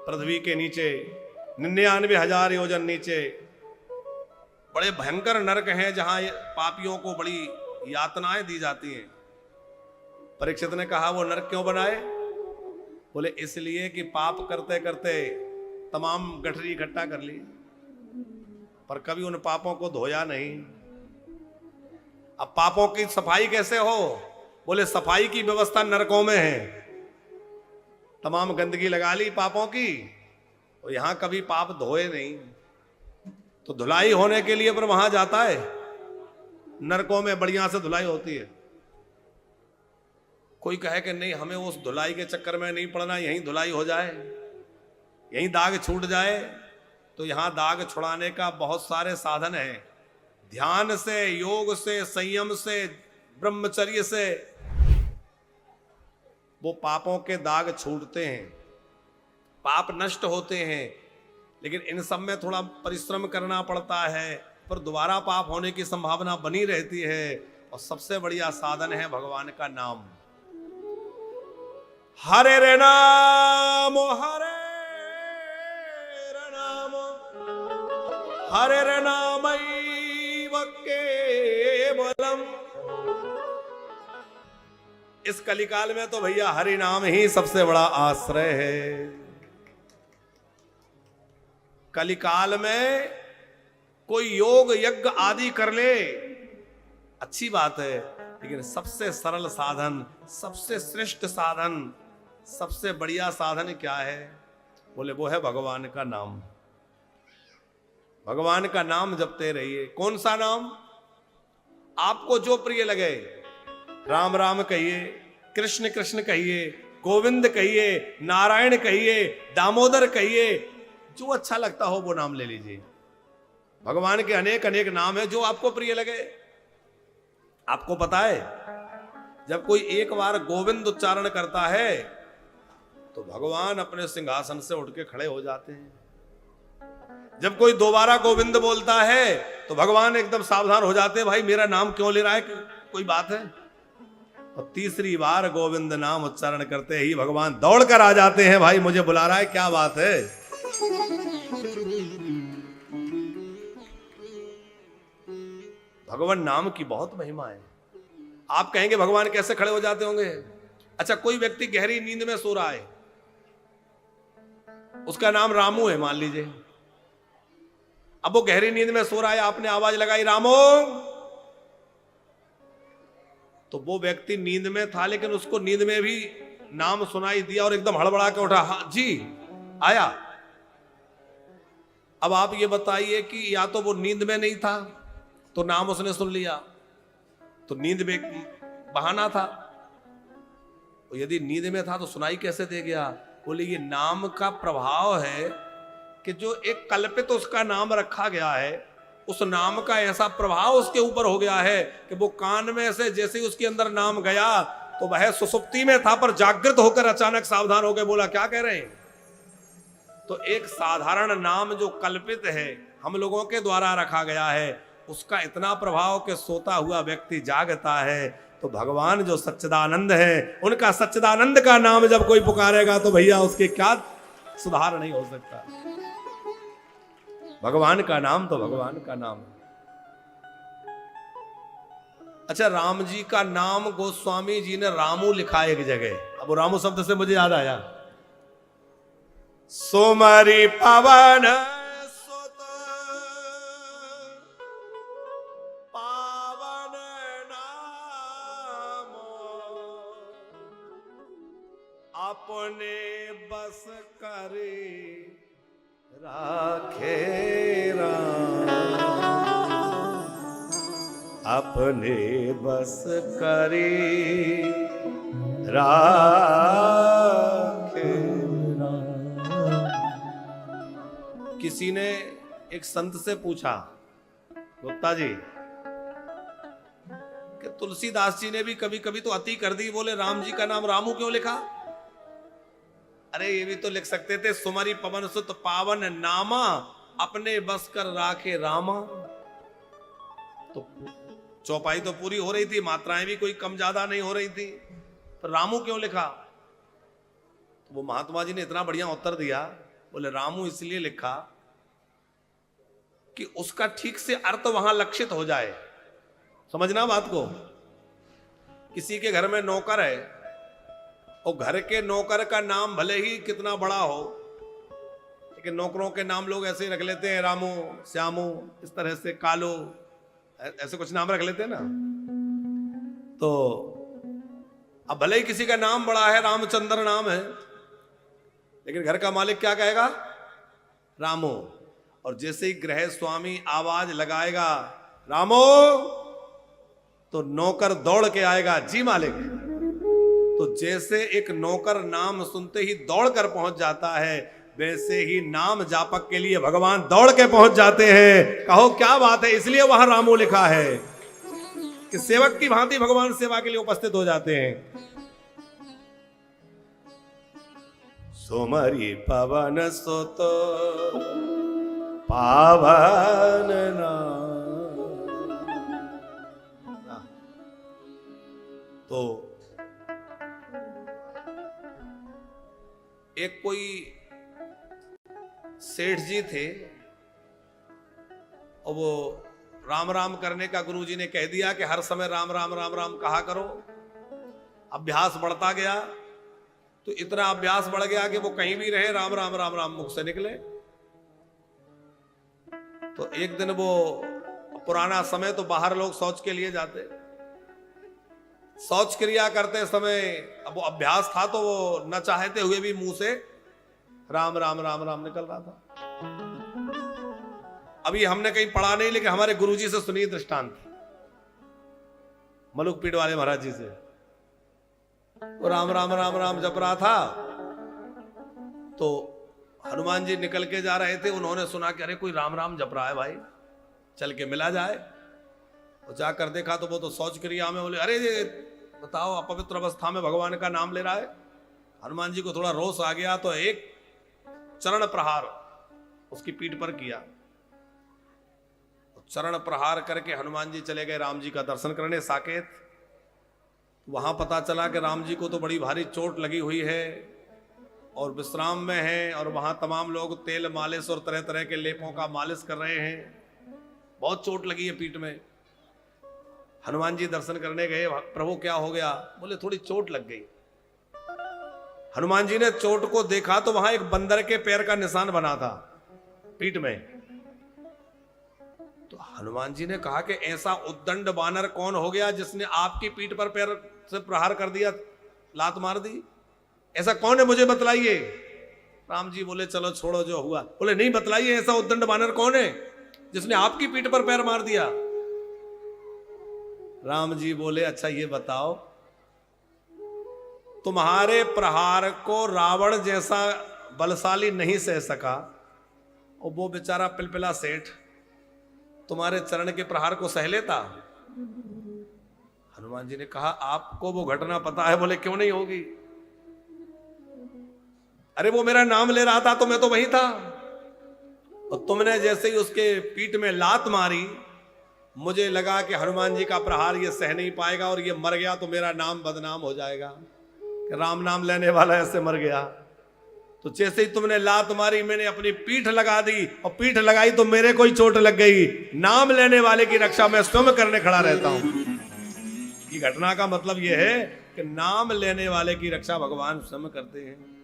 पृथ्वी के नीचे 99,000 योजन नीचे बड़े भयंकर नरक हैं जहां पापियों को बड़ी यातनाएं दी जाती हैं। परीक्षित ने कहा वो नरक क्यों बनाए? बोले इसलिए कि पाप करते करते तमाम गठरी इकट्ठा कर ली, पर कभी उन पापों को धोया नहीं। अब पापों की सफाई कैसे हो? बोले सफाई की व्यवस्था नरकों में है। तमाम गंदगी लगा ली पापों की, और यहां कभी पाप धोए नहीं, तो धुलाई होने के लिए पर वहां जाता है। नरकों में बढ़िया से धुलाई होती है। कोई कहे कि नहीं, हमें उस धुलाई के चक्कर में नहीं पड़ना, यहीं धुलाई हो जाए, यहीं दाग छूट जाए, तो यहां दाग छुड़ाने का बहुत सारे साधन हैं। ध्यान से, योग से, संयम से, ब्रह्मचर्य से वो पापों के दाग छूटते हैं, पाप नष्ट होते हैं। लेकिन इन सब में थोड़ा परिश्रम करना पड़ता है, पर दोबारा पाप होने की संभावना बनी रहती है। और सबसे बढ़िया साधन है भगवान का नाम। हरे रे नाम, हरे रे नाम, हरे रे नाम केवलम। इस कलिकाल में तो भैया हरि नाम ही सबसे बड़ा आश्रय है। कलिकाल में कोई योग यज्ञ आदि कर ले, अच्छी बात है, लेकिन सबसे सरल साधन, सबसे श्रेष्ठ साधन, सबसे बढ़िया साधन क्या है? बोले वो है भगवान का नाम। भगवान का नाम जपते रहिए। कौन सा नाम? आपको जो प्रिय लगे। राम राम कहिए, कृष्ण कृष्ण कहिए, गोविंद कहिए, नारायण कहिए, दामोदर कहिए, जो अच्छा लगता हो वो नाम ले लीजिए। भगवान के अनेक अनेक नाम है, जो आपको प्रिय लगे। आपको पता है, जब कोई एक बार गोविंद उच्चारण करता है तो भगवान अपने सिंहासन से उठ के खड़े हो जाते हैं। जब कोई दोबारा गोविंद बोलता है तो भगवान एकदम सावधान हो जाते हैं, भाई मेरा नाम क्यों ले रहा है, कोई बात है? और तीसरी बार गोविंद नाम उच्चारण करते ही भगवान दौड़ कर आ जाते हैं, भाई मुझे बुला रहा है, क्या बात है? भगवान नाम की बहुत महिमा है। आप कहेंगे भगवान कैसे खड़े हो जाते होंगे? अच्छा, कोई व्यक्ति गहरी नींद में सो रहा है, उसका नाम रामू है मान लीजिए। अब वो गहरी नींद में सो रहा है, आपने आवाज लगाई रामो, तो वो व्यक्ति नींद में था, लेकिन उसको नींद में भी नाम सुनाई दिया और एकदम हड़बड़ा के उठा, हाँ जी आया। अब आप ये बताइए कि या तो वो नींद में नहीं था तो नाम उसने सुन लिया, तो नींद में बहाना था, यदि नींद में था तो सुनाई कैसे दे गया? बोले ये नाम का प्रभाव है कि जो एक कल्पित उसका नाम रखा गया है, उस नाम का ऐसा प्रभाव उसके ऊपर हो गया है कि वो कान में से जैसे ही उसके अंदर नाम गया तो वह सुसुप्ति में था, पर जागृत होकर अचानक सावधान हो गए, बोला क्या कह रहे हैं? तो एक साधारण नाम जो कल्पित है, हम लोगों के द्वारा रखा गया है, उसका इतना प्रभाव कि सोता हुआ व्यक्ति जागता है। तो भगवान जो सच्चिदानंद है, उनका सच्चिदानंद का नाम जब कोई पुकारेगा तो भैया उसके क्या सुधार नहीं हो सकता। भगवान का नाम तो भगवान का नाम। अच्छा, राम जी का नाम गोस्वामी जी ने रामू लिखा एक जगह। अब वो रामू शब्द से मुझे याद आया, सोमरी पवन सुत पावन नाम, अपने बस करे राखे राम, अपने बस करे राखे राम। किसी ने एक संत से पूछा, गुप्ता जी कि तुलसीदास जी ने भी कभी कभी तो अति कर दी, बोले राम जी का नाम रामू क्यों लिखा? अरे ये भी तो लिख सकते थे, सुमरी पवन सुत पावन नामा, अपने बस कर राखे रामा। तो चौपाई तो पूरी हो रही थी, मात्राएं भी कोई कम ज्यादा नहीं हो रही थी, पर रामू क्यों लिखा? तो वो महात्मा जी ने इतना बढ़िया उत्तर दिया बोले रामू इसलिए लिखा कि उसका ठीक से अर्थ वहां लक्षित हो जाए। समझना बात को। किसी के घर में नौकर है और घर के नौकर का नाम भले ही कितना बड़ा हो, लेकिन नौकरों के नाम लोग ऐसे ही रख लेते हैं, रामू, श्यामू, इस तरह से कालो, ऐसे कुछ नाम रख लेते हैं ना। तो अब भले ही किसी का नाम बड़ा है, रामचंद्र नाम है, लेकिन घर का मालिक क्या कहेगा? रामो। और जैसे ही गृह स्वामी आवाज लगाएगा रामो, तो नौकर दौड़ के आएगा, जी मालिक। तो जैसे एक नौकर नाम सुनते ही दौड़ कर पहुंच जाता है, वैसे ही नाम जापक के लिए भगवान दौड़ के पहुंच जाते हैं। कहो क्या बात है। इसलिए वहां रामो लिखा है कि सेवक की भांति भगवान सेवा के लिए उपस्थित हो जाते हैं। सोमरी पवन सुत पावन तो एक कोई सेठ जी थे और वो राम राम करने का गुरुजी ने कह दिया कि हर समय राम राम राम राम कहा करो। अभ्यास बढ़ता गया तो इतना अभ्यास बढ़ गया कि वो कहीं भी रहे राम राम राम राम मुख से निकले। तो एक दिन वो, पुराना समय तो बाहर लोग शौच के लिए जाते, शौच क्रिया करते समय अब वो अभ्यास था तो वो न चाहते हुए भी मुंह से राम राम राम राम निकल रहा था। अभी हमने कहीं पढ़ा नहीं, लेकिन हमारे गुरुजी से सुनी दृष्टांत, मलुक पीठ वाले महाराज जी से। तो राम राम राम राम जप रहा था तो हनुमान जी निकल के जा रहे थे। उन्होंने सुना कि अरे कोई राम राम जप रहा है भाई, चल के मिला जाए। तो जाकर देखा तो वो तो शौच क्रिया में, बोले अरे ये बताओ अपवित्र अवस्था में भगवान का नाम ले रहा है। हनुमान जी को थोड़ा रोष आ गया तो एक चरण प्रहार उसकी पीठ पर किया। चरण प्रहार करके हनुमान जी चले गए राम जी का दर्शन करने साकेत। वहां पता चला कि राम जी को तो बड़ी भारी चोट लगी हुई है और विश्राम में है, और वहां तमाम लोग तेल मालिश और तरह तरह के लेपों का मालिश कर रहे हैं। बहुत चोट लगी है पीठ में। हनुमान जी दर्शन करने गए, प्रभु क्या हो गया? बोले थोड़ी चोट लग गई। हनुमान जी ने चोट को देखा तो वहां एक बंदर के पैर का निशान बना था पीठ में। तो हनुमान जी ने कहा कि ऐसा उद्दंड बानर कौन हो गया जिसने आपकी पीठ पर पैर से प्रहार कर दिया, लात मार दी? ऐसा कौन है, मुझे बतलाइए। राम जी बोले चलो छोड़ो जो हुआ। बोले नहीं बतलाइए, ऐसा उद्दंड बानर कौन है जिसने आपकी पीठ पर पैर मार दिया? राम जी बोले अच्छा ये बताओ, तुम्हारे प्रहार को रावण जैसा बलशाली नहीं सह सका और वो बेचारा पिलपिला सेठ तुम्हारे चरण के प्रहार को सह लेता? हनुमान जी ने कहा आपको वो घटना पता है? बोले क्यों नहीं होगी। अरे वो मेरा नाम ले रहा था तो मैं तो वही था, और तुमने जैसे ही उसके पीठ में लात मारी, मुझे लगा कि हनुमान जी का प्रहार ये सह नहीं पाएगा और ये मर गया तो मेरा नाम बदनाम हो जाएगा कि राम नाम लेने वाला ऐसे मर गया। तो जैसे ही तुमने लात मारी मैंने अपनी पीठ लगा दी, और पीठ लगाई तो मेरे को ही चोट लग गई। नाम लेने वाले की रक्षा मैं स्वयं करने खड़ा रहता हूं। ये घटना का मतलब यह है कि नाम लेने वाले की रक्षा भगवान स्वयं करते हैं।